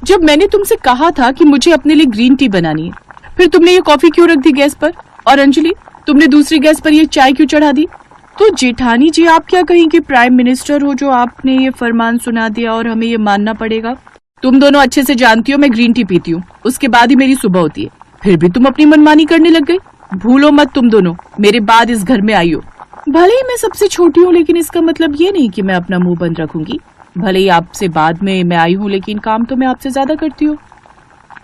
जब मैंने तुमसे कहा था कि मुझे अपने लिए ग्रीन टी बनानी है, फिर तुमने ये कॉफी क्यों रख दी गैस पर? और अंजलि, तुमने दूसरी गैस पर ये चाय क्यों चढ़ा दी? तो जेठानी जी, आप क्या कहेंगी? प्राइम मिनिस्टर हो जो आपने ये फरमान सुना दिया और हमें ये मानना पड़ेगा। तुम दोनों अच्छे से जानती हो मैं ग्रीन टी पीती हूँ, उसके बाद ही मेरी सुबह होती है, फिर भी तुम अपनी मनमानी करने लग गई। भूलो मत, तुम दोनों मेरे बाद इस घर में आई हो। भले ही मैं सबसे छोटी हूँ, लेकिन इसका मतलब ये नहीं कि मैं अपना मुंह बंद रखूंगी। भले ही आपसे बाद में मैं आई हूँ, लेकिन काम तो मैं आपसे ज्यादा करती हूँ।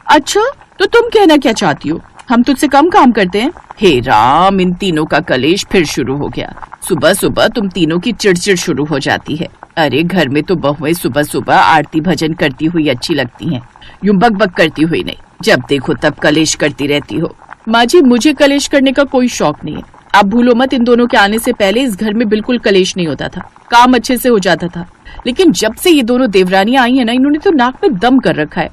अच्छा, तो तुम कहना क्या चाहती हो? हम तुझसे कम काम करते हैं? हे राम, इन तीनों का कलेश फिर शुरू हो गया। सुबह सुबह तुम तीनों की चिड़चिड़ शुरू हो जाती है। अरे घर में तो बहुएं सुबह सुबह आरती भजन करती हुई अच्छी लगती हैं, यूं बक बक करती हुई नहीं। जब देखो तब कलेश करती रहती हो। माँ जी, मुझे कलेश करने का कोई शौक नहीं है। आप भूलो मत, इन दोनों के आने से पहले इस घर में बिल्कुल कलेश नहीं होता था, काम अच्छे से हो जाता था। लेकिन जब से ये दोनों देवरानियां आई है ना, इन्होंने तो नाक में दम कर रखा है।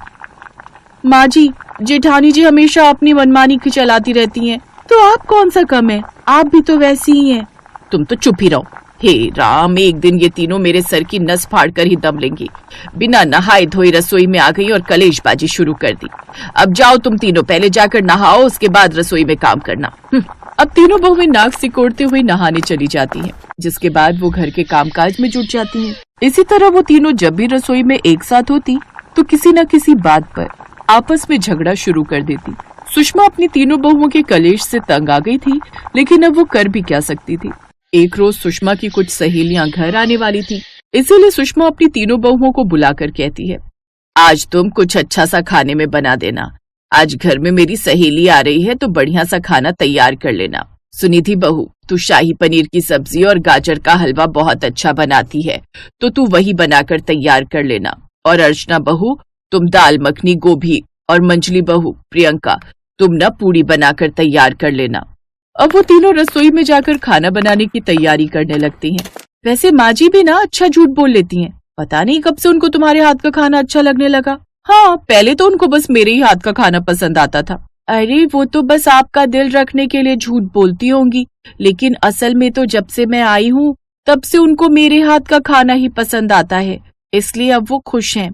माँ जी, जेठानी जी हमेशा अपनी मनमानी की चलाती रहती हैं, तो आप कौन सा कम है? आप भी तो वैसी ही हैं। तुम तो चुप ही रहो। हे राम, एक दिन ये तीनों मेरे सर की नस फाड़ कर ही दम लेंगी। बिना नहाए धोए रसोई में आ गई और कलेशबाजी शुरू कर दी। अब जाओ तुम तीनों, पहले जाकर नहाओ, उसके बाद रसोई में काम करना। अब तीनों बहुएं नाक सिकोड़ते हुए नहाने चली जाती हैं, जिसके बाद वो घर के कामकाज में जुट जाती हैं। इसी तरह वो तीनों जब भी रसोई में एक साथ होती तो किसी न किसी बात पर आपस में झगड़ा शुरू कर देती। सुषमा अपनी तीनों बहुओं के कलेश से तंग आ गई थी, लेकिन अब वो कर भी क्या सकती थी। एक रोज सुषमा की कुछ सहेलियां घर आने वाली थी, इसीलिए सुषमा अपनी तीनों बहुओं को बुलाकर कहती है, आज तुम कुछ अच्छा सा खाने में बना देना। आज घर में मेरी सहेली आ रही है, तो बढ़िया सा खाना तैयार कर लेना। सुनिधि बहू, तू शाही पनीर की सब्जी और गाजर का हलवा बहुत अच्छा बनाती है, तो तू वही बनाकर तैयार कर लेना। और अर्चना बहू, तुम दाल मखनी, गोभी, और मंजली बहू प्रियंका, तुम ना पूरी बनाकर तैयार कर लेना। अब वो तीनों रसोई में जाकर खाना बनाने की तैयारी करने लगती हैं। वैसे माँ जी भी ना अच्छा झूठ बोल लेती हैं। पता नहीं कब से उनको तुम्हारे हाथ का खाना अच्छा लगने लगा। हाँ, पहले तो उनको बस मेरे ही हाथ का खाना पसंद आता था। अरे वो तो बस आपका दिल रखने के लिए झूठ बोलती होंगी, लेकिन असल में तो जब से मैं आई हूँ तब से उनको मेरे हाथ का खाना ही पसंद आता है, इसलिए अब वो खुश हैं।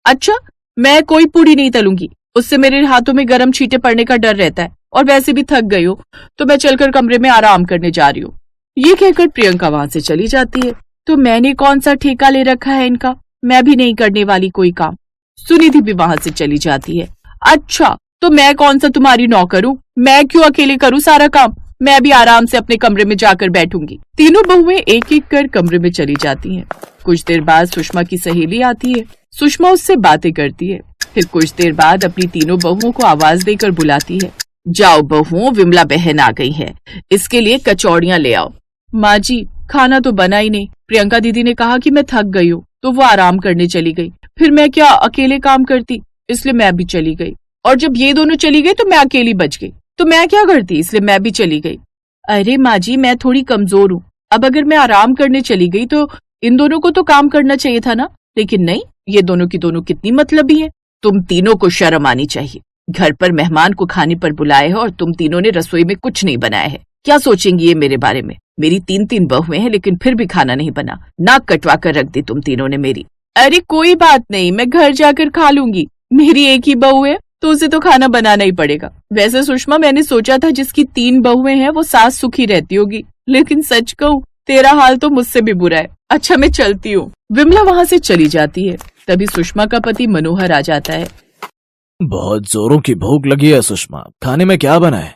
अच्छा, मैं कोई पूड़ी नहीं तलूंगी, उससे मेरे हाथों में गरम छींटे पड़ने का डर रहता है, और वैसे भी थक गई हो तो मैं चलकर कमरे में आराम करने जा रही हूँ। ये कहकर प्रियंका वहां से चली जाती है। तो मैंने कौन सा ठेका ले रखा है इनका, मैं भी नहीं करने वाली कोई काम। सुनिधि भी वहां से चली जाती है। अच्छा, तो मैं कौन सा तुम्हारी नौकर हूँ? मैं क्यों अकेले करूँ सारा काम? मैं भी आराम से अपने कमरे में जाकर बैठूंगी। तीनों बहुएं एक एक कर कमरे में चली जाती हैं। कुछ देर बाद सुषमा की सहेली आती है। सुषमा उससे बातें करती है। फिर कुछ देर बाद अपनी तीनों बहुओं को आवाज देकर बुलाती है, जाओ बहुओं, विमला बहन आ गई है, इसके लिए कचौड़ियां ले आओ। माँ जी, खाना तो बना ही नहीं। प्रियंका दीदी ने कहा कि मैं थक गई हूँ, तो वो आराम करने चली गई। फिर मैं क्या अकेले काम करती, इसलिए मैं भी चली गई। और जब ये दोनों चली गई तो मैं अकेली बच गई, तो मैं क्या करती, इसलिए मैं भी चली गई। अरे माँ जी, मैं थोड़ी कमजोर हूँ, अब अगर मैं आराम करने चली गई तो इन दोनों को तो काम करना चाहिए था ना, लेकिन नहीं, ये दोनों की दोनों कितनी मतलबी हैं। तुम तीनों को शर्म आनी चाहिए। घर पर मेहमान को खाने पर बुलाए हो और तुम तीनों ने रसोई में कुछ नहीं बनाया है। क्या सोचेंगी ये मेरे बारे में? मेरी तीन तीन बहुएं हैं, लेकिन फिर भी खाना नहीं बना। नाक कटवा कर रख दी तुम तीनों ने मेरी। अरे कोई बात नहीं, मैं घर जाकर खा लूंगी। मेरी एक ही बहू है तो उसे तो खाना बनाना ही पड़ेगा। वैसे सुषमा, मैंने सोचा था जिसकी 3 बहुएं हैं वो सास सुखी रहती होगी, लेकिन सच कहूँ तेरा हाल तो मुझसे भी बुरा है। अच्छा, मैं चलती हूँ। विमला वहाँ से चली जाती है। तभी सुषमा का पति मनोहर आ जाता है। बहुत जोरों की भूख लगी है सुषमा, खाने में क्या बना है?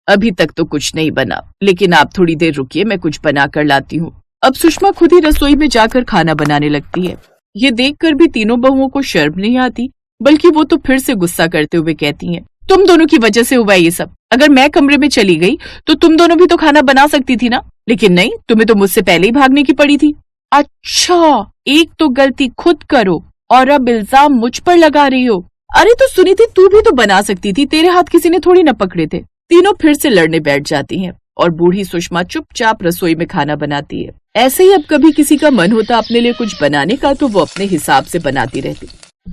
अभी तक तो कुछ नहीं बना, लेकिन आप थोड़ी देर रुकिए, मैं कुछ बना कर लाती हूँ। अब सुषमा खुद ही रसोई में जाकर खाना बनाने लगती है। ये देखकर भी तीनों बहुओं को शर्म नहीं आती, बल्कि वो तो फिर से गुस्सा करते हुए कहती हैं, तुम दोनों की वजह से हुआ ये सब। अगर मैं कमरे में चली गई तो तुम दोनों भी तो खाना बना सकती थी ना, लेकिन नहीं, तुम्हें तो मुझसे पहले ही भागने की पड़ी थी। अच्छा, एक तो गलती खुद करो और अब इल्जाम मुझ पर लगा रही हो। अरे तो सुनी थी, तू भी तो बना सकती थी, तेरे हाथ किसी ने थोड़ी न पकड़े थे। तीनों फिर से लड़ने बैठ जाती हैं और बूढ़ी सुषमा चुपचाप रसोई में खाना बनाती है। ऐसे ही अब कभी किसी का मन होता अपने लिए कुछ बनाने का तो वो अपने हिसाब से बनाती रहती।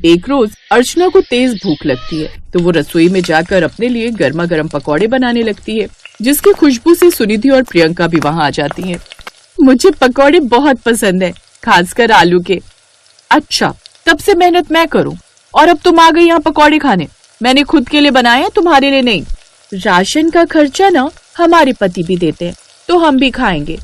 एक रोज अर्चना को तेज भूख लगती है, तो वो रसोई में जाकर अपने लिए गर्मा गर्म पकौड़े बनाने लगती है, जिसकी खुशबू से सुनिधि और प्रियंका भी वहाँ आ जाती हैं। मुझे पकौड़े बहुत पसंद है, खासकर आलू के। अच्छा, तब से मेहनत मैं करूँ। और अब तुम आ गई यहाँ पकौड़े खाने। मैंने खुद के लिए बनाए हैं, तुम्हारे लिए नहीं। राशन का खर्चा ना हमारे पति भी देते हैं, तो हम भी खाएंगे।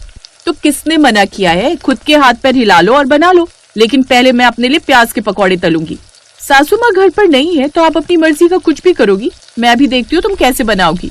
तो किसने मना किया है? खुद के हाथ पैर हिला लो और बना लो, लेकिन पहले मैं अपने लिए प्याज के पकौड़े तलूंगी। सासू माँ घर पर नहीं है तो आप अपनी मर्जी का कुछ भी करोगी, मैं भी देखती हूँ तुम कैसे बनाओगी।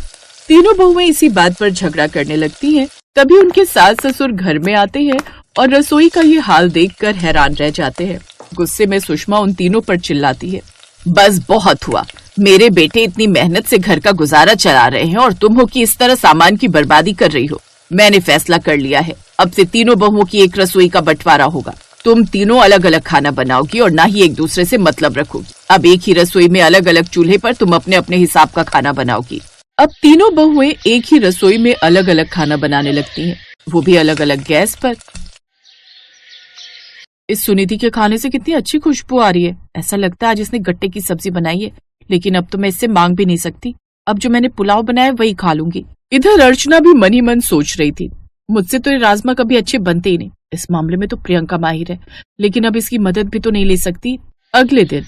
तीनों बहुएं इसी बात पर झगड़ा करने लगती हैं। तभी उनके सास ससुर घर में आते हैं और रसोई का ये हाल देखकर हैरान रह जाते हैं। गुस्से में सुषमा उन तीनों पर चिल्लाती है, बस बहुत हुआ। मेरे बेटे इतनी मेहनत से घर का गुजारा चला रहे हैं और तुम हो कि इस तरह सामान की बर्बादी कर रही हो। मैंने फैसला कर लिया है, अब से तीनों बहुओं की एक रसोई का बंटवारा होगा। तुम तीनों अलग अलग खाना बनाओगी और ना ही एक दूसरे से मतलब रखोगी। अब एक ही रसोई में अलग अलग चूल्हे पर तुम अपने अपने हिसाब का खाना बनाओगी। अब तीनों बहुएं एक ही रसोई में अलग अलग खाना बनाने लगती हैं, वो भी अलग अलग गैस पर। इस सुनिधि के खाने से कितनी अच्छी खुशबू आ रही है। ऐसा लगता है आज इसने गट्टे की सब्जी बनाई है, लेकिन अब तो मैं इससे मांग भी नहीं सकती। अब जो मैंने पुलाव बनाया वही खा लूंगी। इधर अर्चना भी मन ही मन सोच रही थी, मुझसे तो ये राजमा कभी अच्छे बनते ही नहीं। इस मामले में तो प्रियंका माहिर है, लेकिन अब इसकी मदद भी तो नहीं ले सकती। अगले दिन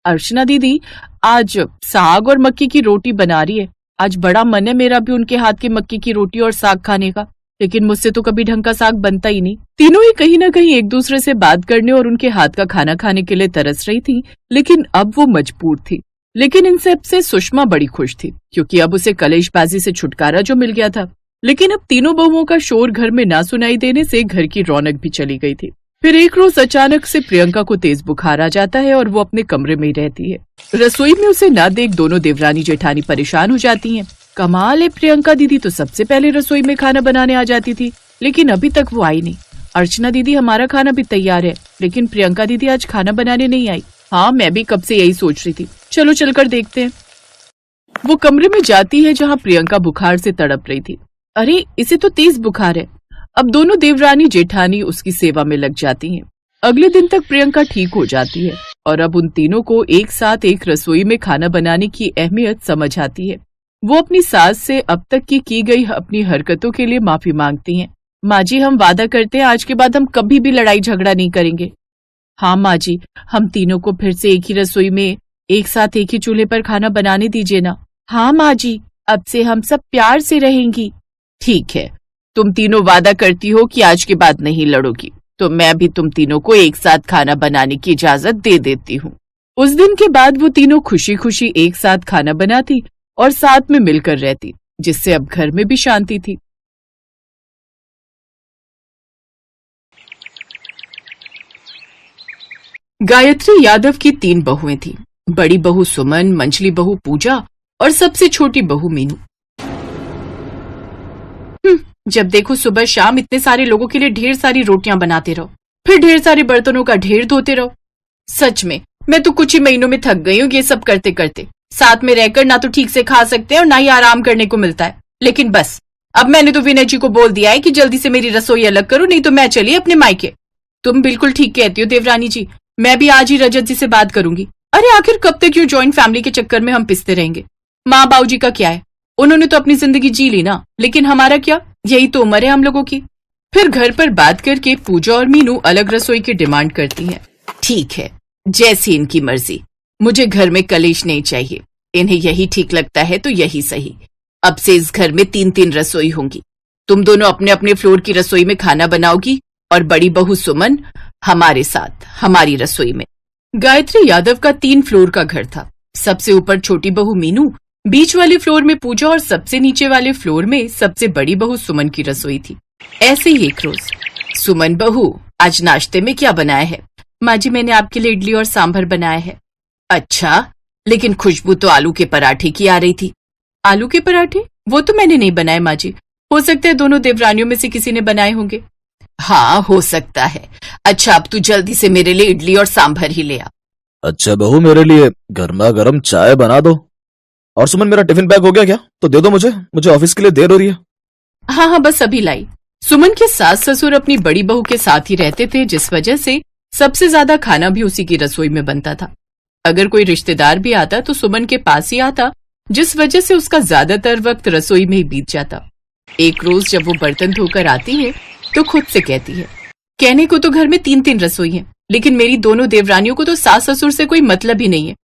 अर्चना दीदी आज साग और मक्की की रोटी बना रही है। आज बड़ा मन है मेरा भी उनके हाथ की मक्की की रोटी और साग खाने का, लेकिन मुझसे तो कभी ढंग का साग बनता ही नहीं। तीनों ही कहीं ना कहीं एक दूसरे से बात करने और उनके हाथ का खाना खाने के लिए तरस रही थी, लेकिन अब वो मजबूर थी। लेकिन इन सब से सुषमा बड़ी खुश थी, क्योंकि अब उसे कलेशबाजी से छुटकारा जो मिल गया था। लेकिन अब तीनों बहुओं का शोर घर में ना सुनाई देने से घर की रौनक भी चली गई थी। फिर एक रोज अचानक से प्रियंका को तेज बुखार आ जाता है और वो अपने कमरे में ही रहती है। रसोई में उसे ना देख दोनों देवरानी जेठानी परेशान हो जाती हैं। कमाल है, प्रियंका दीदी तो सबसे पहले रसोई में खाना बनाने आ जाती थी, लेकिन अभी तक वो आई नहीं। अर्चना दीदी हमारा खाना भी तैयार है, लेकिन प्रियंका दीदी आज खाना बनाने नहीं आई। हाँ, मैं भी कब से यही सोच रही थी, चलो चलकर देखते हैं। वो कमरे में जाती है जहाँ प्रियंका बुखार से तड़प रही थी। अरे, इसे तो तेज बुखार है। अब दोनों देवरानी जेठानी उसकी सेवा में लग जाती हैं। अगले दिन तक प्रियंका ठीक हो जाती है और अब उन तीनों को एक साथ एक रसोई में खाना बनाने की अहमियत समझ आती है। वो अपनी सास से अब तक की गई अपनी हरकतों के लिए माफी मांगती हैं। माँ जी, हम वादा करते हैं आज के बाद हम कभी भी लड़ाई झगड़ा नहीं करेंगे। हाँ माँ जी, हम तीनों को फिर से एक ही रसोई में एक साथ एक ही चूल्हे पर खाना बनाने दीजिए ना। हाँ माँ जी, अब से हम सब प्यार से रहेंगी। ठीक है, तुम तीनों वादा करती हो कि आज के बाद नहीं लड़ोगी, तो मैं भी तुम तीनों को एक साथ खाना बनाने की इजाजत दे देती हूँ। उस दिन के बाद वो तीनों खुशी खुशी एक साथ खाना बनाती और साथ में मिलकर रहती, जिससे अब घर में भी शांति थी। गायत्री यादव की 3 बहुएं थी। बड़ी बहू सुमन, मंझली बहू पूजा और सबसे छोटी बहू मीनू। जब देखो सुबह शाम इतने सारे लोगों के लिए ढेर सारी रोटियां बनाते रहो, फिर ढेर सारे बर्तनों का ढेर धोते रहो। सच में मैं तो कुछ ही महीनों में थक गई हूँ ये सब करते करते। साथ में रहकर ना तो ठीक से खा सकते हैं और ना ही आराम करने को मिलता है। लेकिन बस, अब मैंने तो विनय जी को बोल दिया है कि जल्दी से मेरी रसोई अलग करो, नहीं तो मैं चली अपने मायके। तुम बिल्कुल ठीक कहती हो देवरानी जी, मैं भी आज ही रजत जी से बात करूंगी। अरे आखिर कब तक क्यों जॉइंट फैमिली के चक्कर में हम पिसते रहेंगे? माँ बाबू जी का क्या है, उन्होंने तो अपनी जिंदगी जी ली ना, लेकिन हमारा क्या? यही तो उम्र है हम लोगों की। फिर घर पर बात करके पूजा और मीनू अलग रसोई की डिमांड करती हैं। ठीक है, जैसी इनकी मर्जी, मुझे घर में कलेश नहीं चाहिए। इन्हें यही ठीक लगता है तो यही सही। अब से इस घर में 3-3 रसोई होंगी। तुम दोनों अपने अपने फ्लोर की रसोई में खाना बनाओगी और बड़ी बहू सुमन हमारे साथ हमारी रसोई में। गायत्री यादव का 3 फ्लोर का घर था। सबसे ऊपर छोटी बहू मीनू, बीच वाले फ्लोर में पूजा और सबसे नीचे वाले फ्लोर में सबसे बड़ी बहू सुमन की रसोई थी। ऐसे ही एक रोज, सुमन बहू, आज नाश्ते में क्या बनाया है? माँ जी, मैंने आपके लिए इडली और सांभर बनाया है। अच्छा, लेकिन खुशबू तो आलू के पराठे की आ रही थी। आलू के पराठे? वो तो मैंने नहीं बनाए माँ जी, हो सकता है दोनों देवरानियों में से किसी ने बनाए होंगे। हाँ, हो सकता है। अच्छा, अब तू जल्दी से मेरे लिए इडली और सांभर ही ले आ। अच्छा बहू, मेरे लिए गर्मा गर्म चाय बना दो। और सुमन, मेरा टिफिन पैक हो गया क्या? तो दे दो मुझे ऑफिस के लिए देर हो रही है। हाँ, बस अभी लाई। सुमन के सास ससुर अपनी बड़ी बहू के साथ ही रहते थे, जिस वजह से सबसे ज्यादा खाना भी उसी की रसोई में बनता था। अगर कोई रिश्तेदार भी आता तो सुमन के पास ही आता, जिस वजह से उसका ज्यादातर वक्त रसोई में ही बीत जाता। एक रोज जब वो बर्तन धोकर आती है तो खुद से कहती है, कहने को तो घर में 3-3 रसोई हैं, लेकिन मेरी दोनों देवरानियों को तो सास ससुर से कोई मतलब ही नहीं है।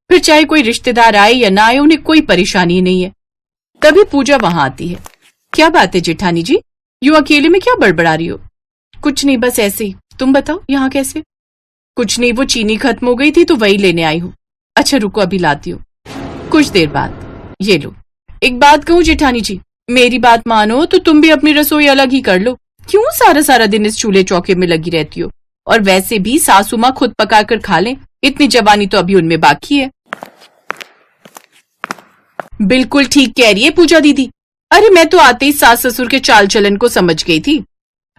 फिर चाहे कोई रिश्तेदार आए या ना आए, उन्हें कोई परेशानी ही नहीं है। तभी पूजा वहां आती है। क्या बात है जेठानी जी, यूं अकेले में क्या बड़बड़ा रही हो? कुछ नहीं, बस ऐसे ही। तुम बताओ यहाँ कैसे? कुछ नहीं, वो चीनी खत्म हो गई थी तो वही लेने आई हूँ। अच्छा रुको, अभी लाती हूँ। कुछ देर बाद, ये लो। एक बात कहूँ जेठानी जी, मेरी बात मानो तो तुम भी अपनी रसोई अलग ही कर लो। क्यों सारा सारा दिन इस चूल्हे चौके में लगी रहती हो? और वैसे भी सासू माँ खुद पका कर खा लें, इतनी जवानी तो अभी उनमें बाकी है। बिल्कुल ठीक कह रही है पूजा दीदी। अरे मैं तो आते ही सास ससुर के चाल चलन को समझ गई थी।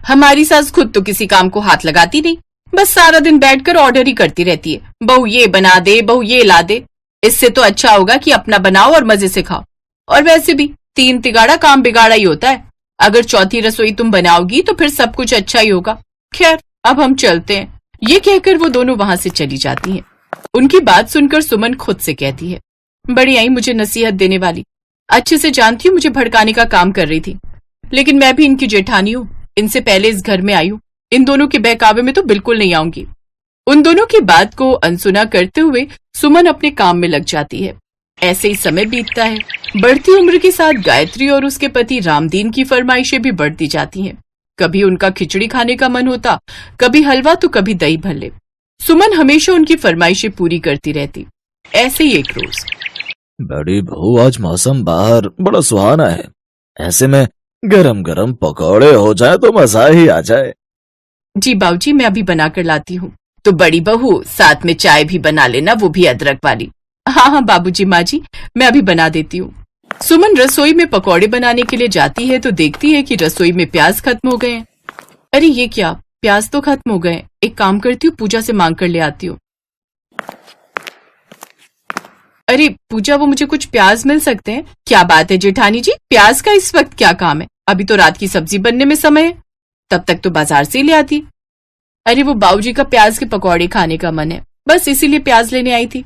हमारी सास खुद तो किसी काम को हाथ लगाती नहीं, बस सारा दिन बैठकर ऑर्डर ही करती रहती है। बहू ये बना दे, बहू ये ला दे। इससे तो अच्छा होगा कि अपना बनाओ और मजे से खाओ। और वैसे भी 3 तिगाड़ा काम बिगाड़ा ही होता है। अगर चौथी रसोई तुम बनाओगी तो फिर सब कुछ अच्छा ही होगा। खैर अब हम चलते हैं। ये कहकर वो दोनों वहां से चली जाती हैं। उनकी बात सुनकर सुमन खुद से कहती है, बड़ी आई मुझे नसीहत देने वाली। अच्छे से जानती हूँ मुझे भड़काने का काम कर रही थी, लेकिन मैं भी इनकी जेठानी हूँ। इनसे पहले इस घर में आई हूँ। इन दोनों के बहकावे में तो बिल्कुल नहीं आऊंगी। उन दोनों की बात को अनसुना करते हुए सुमन अपने काम में लग जाती है। ऐसे ही समय बीतता है। बढ़ती उम्र के साथ गायत्री और उसके पति रामदीन की फरमाइशें भी बढ़ती जाती हैं। कभी उनका खिचड़ी खाने का मन होता, कभी हलवा तो कभी दही भल्ले। सुमन हमेशा उनकी फरमाइशें पूरी करती रहती। ऐसे ही एक रोज, बड़ी बहू आज मौसम बाहर बड़ा सुहाना है, ऐसे में गरम गरम पकौड़े हो जाए तो मजा ही आ जाए। जी बाबूजी, मैं अभी बनाकर लाती हूँ। तो बड़ी बहू साथ में चाय भी बना लेना, वो भी अदरक वाली। हाँ हाँ बाबूजी, माँ जी मैं अभी बना देती हूँ। सुमन रसोई में पकौड़े बनाने के लिए जाती है तो देखती है कि रसोई में प्याज खत्म हो गए हैं। अरे ये क्या, प्याज तो खत्म हो गए। एक काम करती हूँ, पूजा से मांग कर ले आती हूँ। अरे पूजा, वो मुझे कुछ प्याज मिल सकते हैं? क्या बात है जेठानी जी, प्याज का इस वक्त क्या काम है? अभी तो रात की सब्जी बनने में समय है, तब तक तो बाजार से ही ले आती। अरे वो बाबूजी का प्याज के पकौड़े खाने का मन है, बस इसीलिए प्याज लेने आई थी।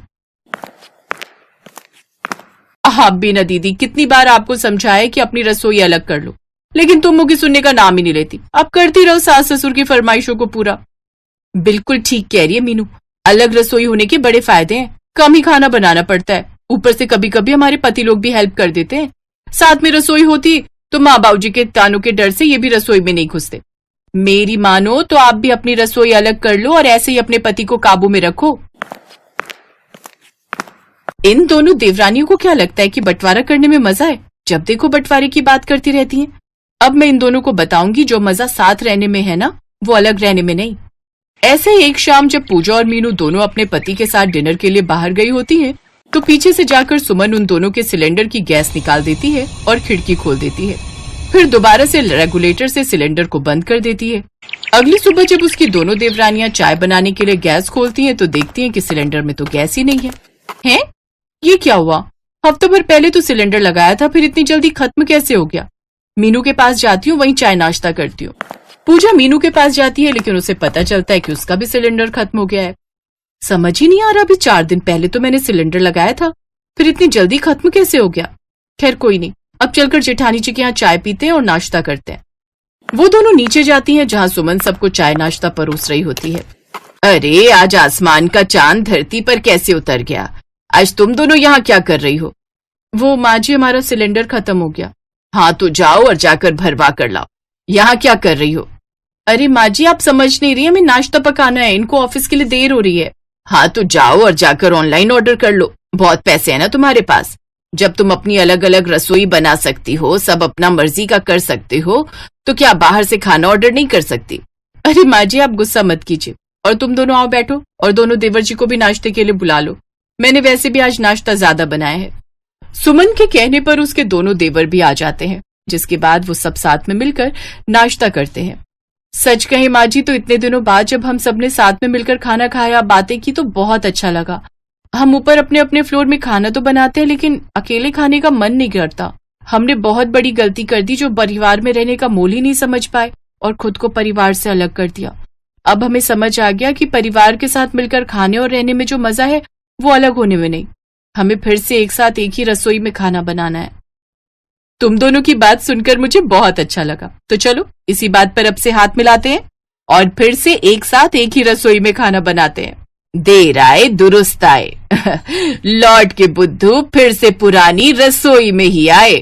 हाँ बीना दीदी, कितनी बार आपको समझाया कि अपनी रसोई अलग कर लो, लेकिन तुम मुझे सुनने का नाम ही नहीं लेती। अब करती रहो सास ससुर की फरमाइशों को पूरा। बिल्कुल ठीक कह रही है मीनू, अलग रसोई होने के बड़े फायदे हैं। कम ही खाना बनाना पड़ता है, ऊपर से कभी कभी हमारे पति लोग भी हेल्प कर देते हैं। साथ में रसोई होती तो माँ बाबूजी के तानों के डर से ये भी रसोई में नहीं घुसते। मेरी मानो तो आप भी अपनी रसोई अलग कर लो और ऐसे ही अपने पति को काबू में रखो। इन दोनों देवरानियों को क्या लगता है कि बंटवारा करने में मजा है? जब देखो बंटवारे की बात करती रहती हैं। अब मैं इन दोनों को बताऊंगी जो मजा साथ रहने में है ना, वो अलग रहने में नहीं। ऐसे ही एक शाम जब पूजा और मीनू दोनों अपने पति के साथ डिनर के लिए बाहर गई होती हैं, तो पीछे से जाकर सुमन उन दोनों के सिलेंडर की गैस निकाल देती है और खिड़की खोल देती है। फिर दोबारा से रेगुलेटर से सिलेंडर को बंद कर देती है। अगली सुबह जब उसकी दोनों देवरानियां चाय बनाने के लिए गैस खोलती हैं तो देखती हैं कि सिलेंडर में तो गैस ही नहीं है। हैं? ये क्या हुआ? हफ्तों भर पहले तो सिलेंडर लगाया था, फिर इतनी जल्दी खत्म कैसे हो गया? मीनू के पास जाती हूँ, वहीं चाय नाश्ता करती हूँ। पूजा मीनू के पास जाती है, लेकिन उसे पता चलता है कि उसका भी सिलेंडर खत्म हो गया है। समझ ही नहीं आ रहा, अभी 4 दिन पहले तो मैंने सिलेंडर लगाया था, फिर इतनी जल्दी खत्म कैसे हो गया? खैर कोई नहीं, अब चलकर जेठानी जी के यहाँ चाय पीते हैं और नाश्ता करते हैं। वो दोनों नीचे जाती हैं जहाँ सुमन सबको चाय नाश्ता परोस रही होती है। अरे आज आसमान का चांद धरती पर कैसे उतर गया? आज तुम दोनों यहाँ क्या कर रही हो? वो माँ जी, हमारा सिलेंडर खत्म हो गया। हाँ तो जाओ और जाकर भरवा कर लाओ। यहाँ क्या कर रही हो? अरे माँ जी, आप समझ नहीं रही, हमें नाश्ता पकाना है, इनको ऑफिस के लिए देर हो रही है। हाँ तो जाओ और जाकर ऑनलाइन ऑर्डर कर लो, बहुत पैसे है ना तुम्हारे पास। जब तुम अपनी अलग अलग रसोई बना सकती हो, सब अपना मर्जी का कर सकते हो, तो क्या बाहर से खाना ऑर्डर नहीं कर सकती? अरे माँ जी, आप गुस्सा मत कीजिए, और तुम दोनों आओ बैठो और दोनों देवर जी को भी नाश्ते के लिए बुला लो। मैंने वैसे भी आज नाश्ता ज्यादा बनाया है। सुमन के कहने पर उसके दोनों देवर भी आ जाते हैं, जिसके बाद वो सब साथ में मिलकर नाश्ता करते हैं। सच कहे माँ जी, तो इतने दिनों बाद जब हम सबने साथ में मिलकर खाना खाया, बातें की, तो बहुत अच्छा लगा। हम ऊपर अपने अपने फ्लोर में खाना तो बनाते हैं, लेकिन अकेले खाने का मन नहीं करता। हमने बहुत बड़ी गलती कर दी जो परिवार में रहने का मोल ही नहीं समझ पाए और खुद को परिवार से अलग कर दिया। अब हमें समझ आ गया कि परिवार के साथ मिलकर खाने और रहने में जो मजा है वो अलग होने में नहीं। हमें फिर से एक साथ एक ही रसोई में खाना बनाना है। तुम दोनों की बात सुनकर मुझे बहुत अच्छा लगा, तो चलो इसी बात पर अब से हाथ मिलाते हैं। और फिर से एक साथ एक ही रसोई में खाना बनाते हैं। देर आए दुरुस्त आए। लौट के बुद्धू फिर से पुरानी रसोई में ही आए।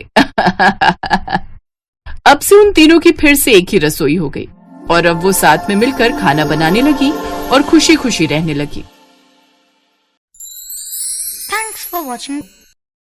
अब से उन तीनों की फिर से एक ही रसोई हो गई और अब वो साथ में मिलकर खाना बनाने लगी और खुशी खुशी रहने लगी। Thanks for watching.